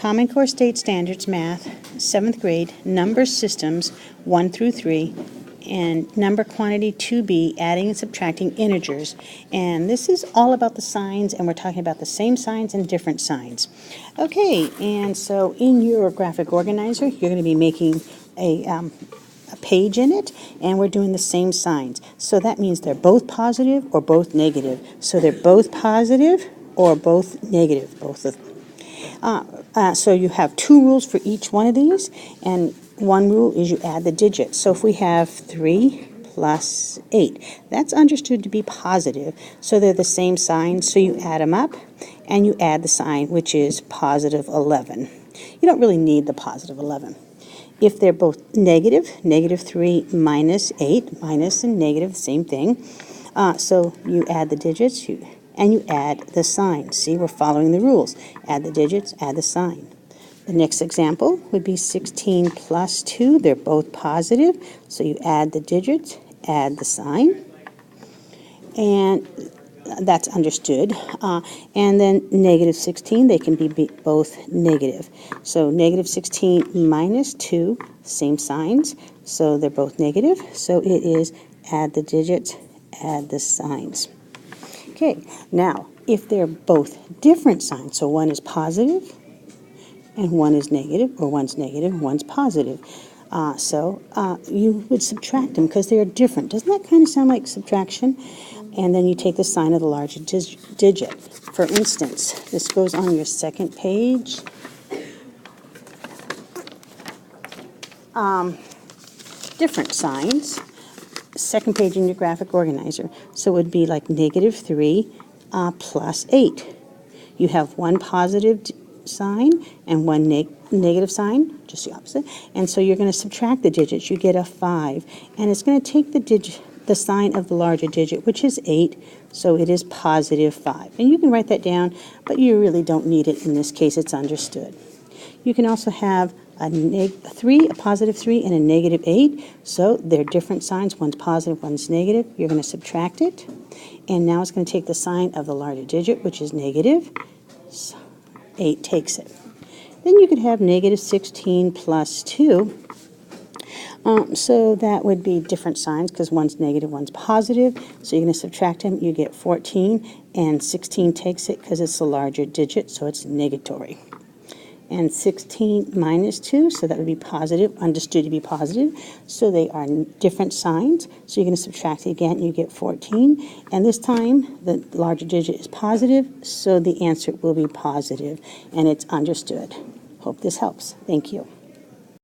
Common Core State Standards Math, 7th grade, number systems 1 through 3, and number quantity 2b, adding and subtracting integers. And this is all about the signs, and we're talking about the same signs and different signs. Okay, and so in your graphic organizer, you're going to be making a page in it, and we're doing the same signs. So that means they're both positive or both negative. So they're both positive or both negative, both of them. So you have 2 rules for each one of these, and one rule is you add the digits. So if we have 3 plus 8, that's understood to be positive. So they're the same sign, so you add them up, and you add the sign, which is positive 11. You don't really need the positive 11. If they're both negative, negative 3 minus 8, minus and negative, same thing. So you add the digits, and you add the sign. See, we're following the rules. Add the digits, add the sign. The next example would be 16 plus 2. They're both positive, so you add the digits, add the sign, and that's understood. And then negative 16, they can be both negative. So negative 16 minus 2, same signs, so they're both negative. So it is add the digits, add the signs. Okay, now, if they're both different signs, so one is positive and one is negative, or one's negative and one's positive, you would subtract them because they are different. Doesn't that kind of sound like subtraction? And then you take the sign of the larger digit. For instance, this goes on your second page. Different signs. Second page in your graphic organizer. So it would be like negative 3 plus 8. You have one positive sign and one negative sign, just the opposite. And so you're going to subtract the digits. You get a 5. And it's going to take the sign of the larger digit, which is 8. So it is positive 5. And you can write that down, but you really don't need it. In this case, it's understood. You can also have a positive 3, and a negative 8. So they're different signs. One's positive, one's negative. You're going to subtract it. And now it's going to take the sign of the larger digit, which is negative. So 8 takes it. Then you could have negative 16 plus 2. So that would be different signs because one's negative, one's positive. So you're going to subtract them. You get 14, and 16 takes it because it's the larger digit, so it's negatory. And 16 minus 2, so that would be positive, understood to be positive. So they are different signs. So you're going to subtract it again, you get 14. And this time, the larger digit is positive, so the answer will be positive, and it's understood. Hope this helps. Thank you.